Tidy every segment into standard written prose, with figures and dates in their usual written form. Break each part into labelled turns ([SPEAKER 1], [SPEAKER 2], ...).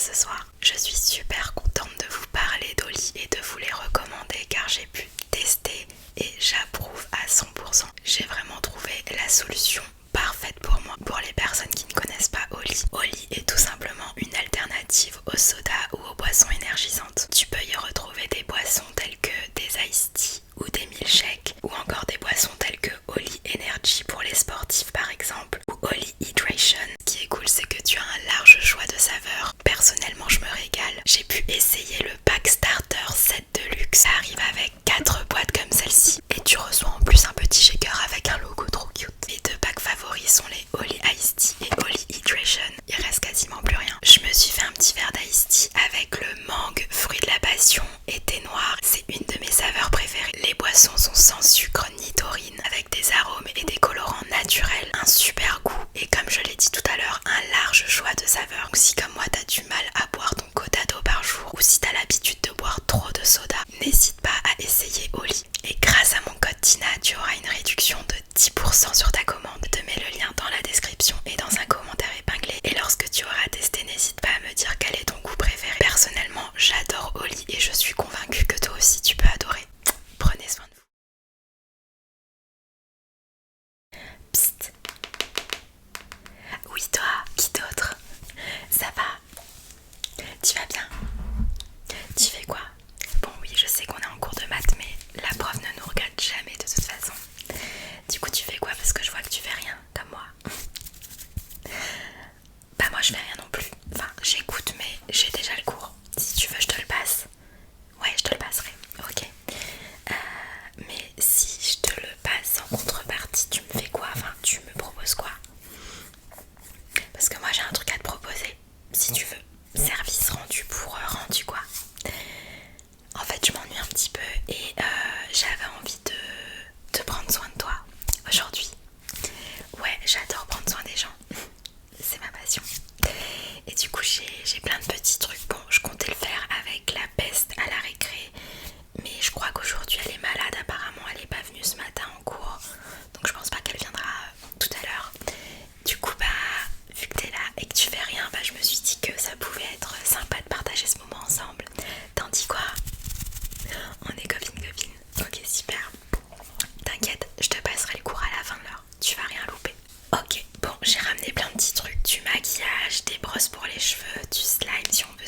[SPEAKER 1] ce soir. Je suis super contente de vous parler d'Oli et de vous les recommander car j'ai pu tester et j'approuve à 100%. J'ai vraiment trouvé la solution parfaite pour moi. Pour les personnes qui ne connaissent pas Oli, Oli est tout simplement une alternative au soda ou aux boissons énergisantes. Tu peux y retrouver des boissons telles que des iced tea ou des milkshakes ou encore des boissons telles que Oli Energy pour les sportifs par exemple ou Oli Hydration. Ce qui est cool, c'est que tu as un large choix de saveurs. Personnellement, je me régale. J'ai pu essayer le pack starter set de luxe. Ça arrive avec 4 boîtes comme celle-ci et tu reçois en plus un petit shaker avec un logo trop cute. Mes deux packs favoris sont les Oli Iced Tea et Oli Hydration. Il reste quasiment plus rien. Je me suis fait un petit verre d'iced tea avec le mangue, fruit de la passion et thé noir. C'est une de mes saveurs préférées. Les boissons sont sans sucre ni taurine, avec des arômes et des colorants naturels, un super goût et comme je l'ai dit tout à l'heure, un large choix de saveurs. Donc si comme moi t'as du mal à boire ton quota d'eau par jour ou si t'as l'habitude de boire trop de soda, n'hésite pas à essayer Oli. Et grâce à mon code TINA, tu auras une réduction de 10% sur ta commande. Je te mets le lien dans la description et dans un commentaire épinglé. Et lorsque tu auras testé, n'hésite pas à me dire quel est ton goût préféré. Personnellement, j'adore Oli et je suis convaincue que toi aussi tu peux adorer. Prenez soin de vous. Psst. Oui toi, qui d'autre? Ça va? Tu vas bien? Tu fais quoi? Bon oui, je sais qu'on est en cours de maths, mais la prof ne nous regarde jamais de toute façon. Du coup tu fais quoi? Parce que je vois que tu fais rien, comme moi. Bah moi je fais rien non plus. Enfin j'écoute mais j'ai déjà le cours. Si tu veux je te le passe. Ouais je te le passerai. Ok. Mais si je te le passe en contrepartie, tu me fais quoi? Enfin tu me proposes quoi? Parce que moi j'ai un truc à te proposer. Si tu veux. Service rendu pour rendu quoi. En fait je m'ennuie un petit peu et j'avais envie de prendre soin de toi aujourd'hui. Ouais j'adore prendre soin des gens. C'est ma passion. Et du coup j'ai plein de petits trucs. Bon je comptais le faire avec la peste à la récré. Mais je crois qu'aujourd'hui elle est malade apparemment. Elle est pas venue ce matin en cours. Donc je pense pas qu'elle viendra tout à l'heure. Du coup bah vu que t'es là et que tu fais rien, bah je me suis dit que ça pouvait être sympa de partager ce moment ensemble. T'en dis quoi? On est copine. Ok super. T'inquiète, je te passerai le cours à la fin de l'heure. Tu vas rien louper. Ok, bon j'ai ramené plein de petits trucs. Du maquillage, des brosses pour les cheveux, du slime si on veut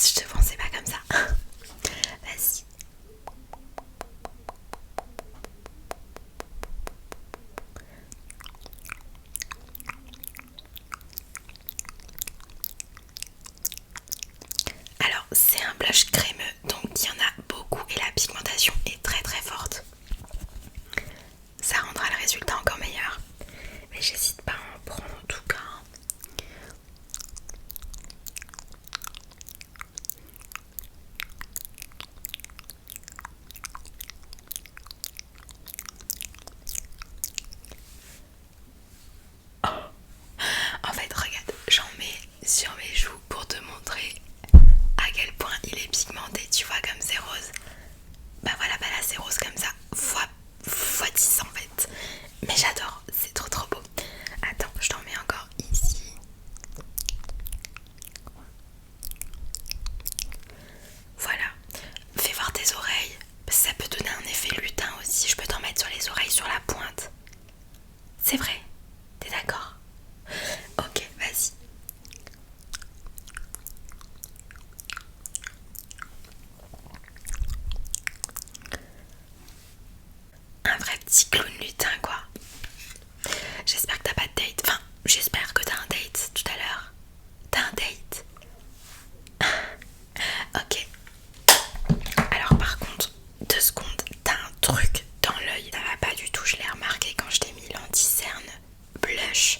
[SPEAKER 1] Je te pensais pas comme ça. Vas-y. Alors c'est un blush crémeux, donc il y en a beaucoup et la pigmentation est très très forte. Ça rendra le résultat encore meilleur. Mais j'hésite pas à en prendre en tout cas. En fait regarde, j'en mets sur mes joues pour te montrer à quel point il est pigmenté. Tu vois comme c'est rose. Bah voilà, bah là c'est rose comme ça, fois 10 en fait. Mais j'adore, c'est trop trop beau. Attends, je t'en mets encore ici. Voilà, fais voir tes oreilles. Ça peut donner un effet lutin aussi. Je peux t'en mettre sur les oreilles, sur la pointe. C'est vrai, t'es d'accord? Ok, vas-y. Un vrai petit clown lutin quoi. J'espère que t'as pas de date. Enfin, j'espère que t'as un date tout à l'heure. T'as un date? Ok. Alors par contre, 2 secondes, t'as un truc dans l'œil. Ça va pas du tout, je l'ai remarqué quand je t'ai mis l'anti-cerne blush.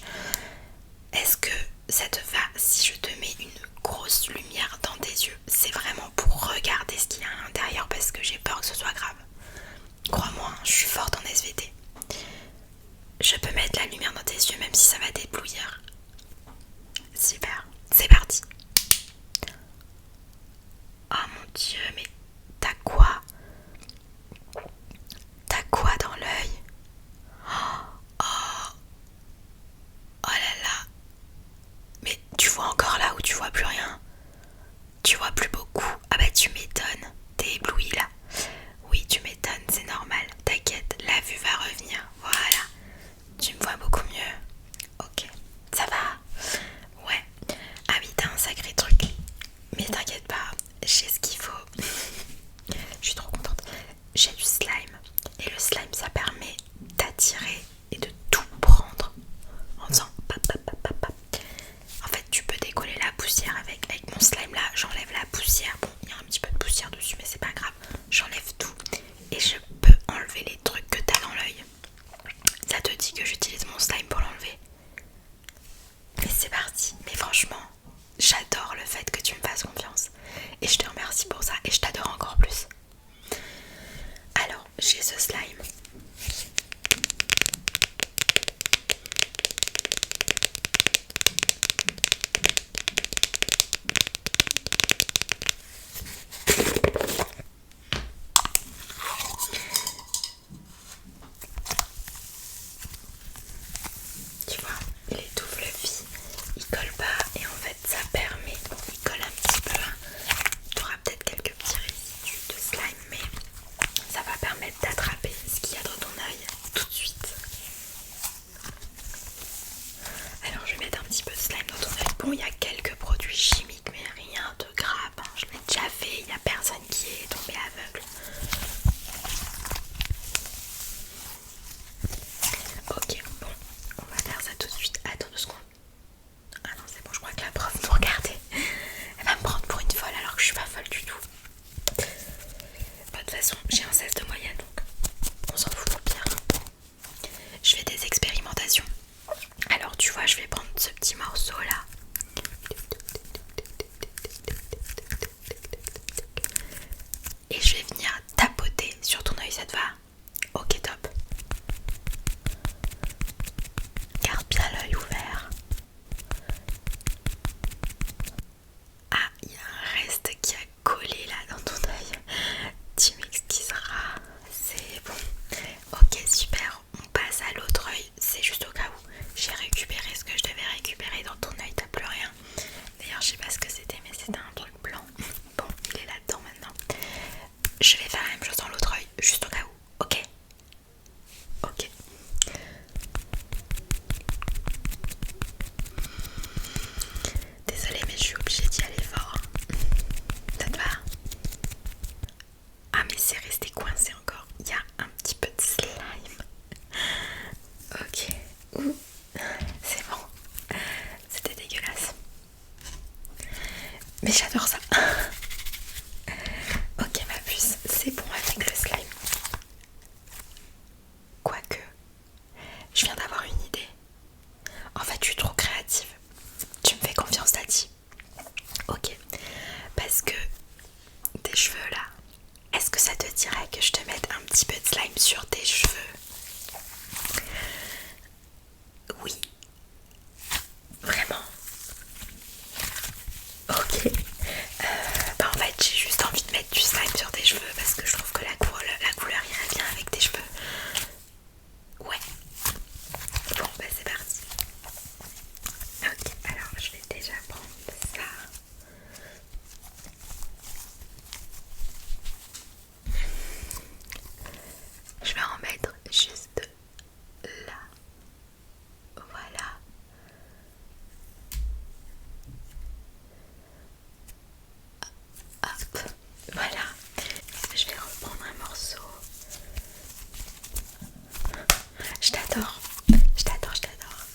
[SPEAKER 1] Est-ce que ça te va si je te mets une grosse lumière dans tes yeux? C'est vraiment pour regarder ce qu'il y a à l'intérieur parce que j'ai peur que ce soit grave. Crois-moi, je suis forte en SVT. Je peux mettre la lumière dans tes yeux même si ça va t'éblouir. Super, c'est parti. Oh mon dieu, mais t'as quoi? T'as quoi dans l'œil? Oh, oh là là. Mais tu vois encore là ou tu vois plus rien? Tu vois plus beaucoup? Ah bah tu m'étonnes. T'es ébloui là. Oui, tu m'étonnes, c'est normal. T'inquiète, la vue va revenir. Voilà. Tu me vois beaucoup mieux. Ok, ça va? Ouais. Ah oui, t'as un sacré truc. Mais t'inquiète pas, j'ai ce qu'il faut. Je suis trop contente. J'ai du slime. Et le slime, ça permet d'attirer et de tout prendre en faisant pap, pap, pap, pap, pap. En fait, tu peux décoller la poussière avec mon slime là. J'enlève la poussière. Bon, il y a un petit peu de poussière dessus, mais c'est pas grave. J'enlève tout. Et je peux enlever les trucs que t'as dans l'œil. Ça te dit que j'utilise mon slime pour l'enlever? Mais c'est parti. Mais franchement, j'adore le fait que tu me fasses confiance. Et je te remercie pour ça. Et je t'adore encore plus. Alors, j'ai ce slime. Tu vois, il est tout fluffy, il colle pas et en fait ça permet, bon, il colle un petit peu, hein. Tu auras peut-être quelques petits résidus de slime mais ça va permettre d'attraper ce qu'il y a dans ton œil tout de suite. Alors je vais mettre un petit peu de slime dans ton œil. Bon, il y a quelques produits chimiques mais rien de grave, hein. Je l'ai déjà fait, il n'y a personne qui est tombé aveugle. Ok, bon, on va faire ça tout de suite. Attends 2 secondes. Ah non, c'est bon, je crois que la prof nous regardait. Elle va me prendre pour une folle alors que je suis pas folle du tout. Bon, de toute façon, j'ai un 16 de moyenne donc on s'en fout au pire. Je fais des expérimentations. Alors, tu vois, je vais prendre ce petit morceau là. Et je vais venir tapoter sur ton œil, ça te va? Ok, top. Garde bien l'œil ouvert. Ah, il y a un reste qui a collé là dans ton œil. Tu m'excuseras, c'est bon. Ok, super, on passe à l'autre œil. C'est juste au cas où j'ai récupéré ce que je devais récupérer dans ton œil, t'as plus rien. D'ailleurs, je sais pas ce que c'était, mais c'était un truc blanc. Bon, il est là-dedans maintenant. Je vais faire la même chose dans l'autre œil, juste au cas où, ok? Ok. Désolée, mais je suis obligée d'y aller fort. Mais j'adore ça. Ok ma puce, c'est bon avec le slime. Quoique, je viens d'avoir une idée. En fait, je suis trop créative. Tu me fais confiance, Tati? Ok. Parce que tes cheveux là, est-ce que ça te dirait que je te mette un petit peu de slime sur tes cheveux? Oui. Vraiment? Ok. Bah en fait, j'ai juste envie de mettre du slime sur tes cheveux parce que je trouve que la couleur irait bien avec tes cheveux. Ouais. Bon, bah c'est parti. Ok, alors je vais déjà prendre ça. Je vais en mettre juste là. Voilà. Hop. Voilà. Je vais reprendre un morceau. Je t'adore. Je t'adore, je t'adore.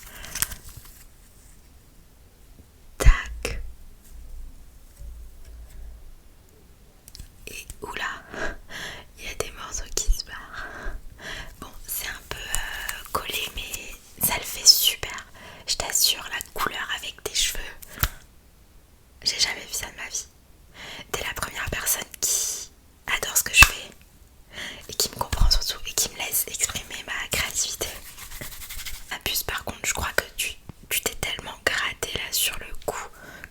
[SPEAKER 1] Tac. Et oula, il y a des morceaux qui se barrent. Bon, c'est un peu collé, mais ça le fait super. Je t'assure, la couleur avec tes cheveux, j'ai jamais vu ça de ma vie. T'es la première personne qui adore ce que je fais et qui me comprend surtout et qui me laisse exprimer ma créativité. La puce, par contre, je crois que tu t'es tellement gratté là sur le cou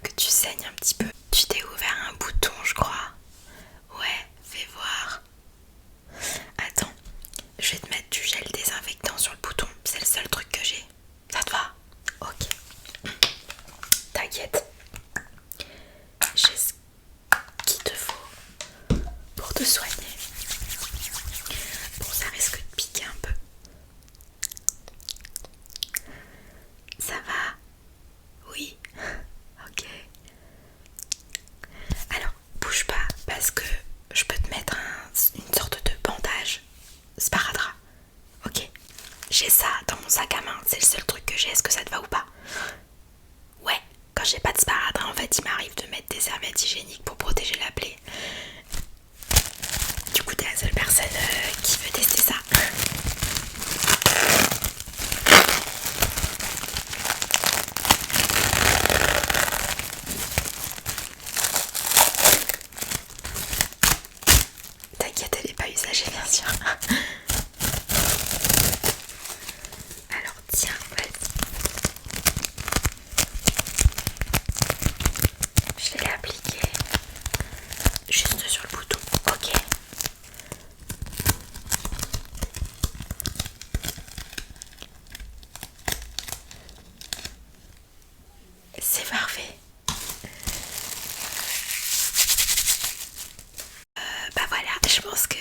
[SPEAKER 1] que tu saignes un petit peu. Tu t'es ouvert un bouton, je crois. Ouais, fais voir. Attends, je vais te mettre du gel désinfectant sur le bouton. C'est le seul truc que j'ai. Ça te va? Ok. T'inquiète. J'ai ce qu'il te faut pour te soigner. Bon, ça risque de piquer un peu. Ça va? Oui. Ok. Alors, bouge pas parce que je peux te mettre une sorte de bandage sparadrap. Ok. J'ai ça dans mon sac à main. C'est le seul truc que j'ai. Est-ce que ça te va ou pas? Ouais. Quand j'ai pas de sparadrap, en fait, il m'arrive de mettre des serviettes hygiéniques pour protéger la plaie. Du coup, t'es la seule personne qui veut tester ça. T'inquiète, elle est pas usagée, bien sûr. Alors, tiens, vas-y. Je vais l'appliquer juste sur le bouton. Ok. C'est parfait. Bah voilà, je pense que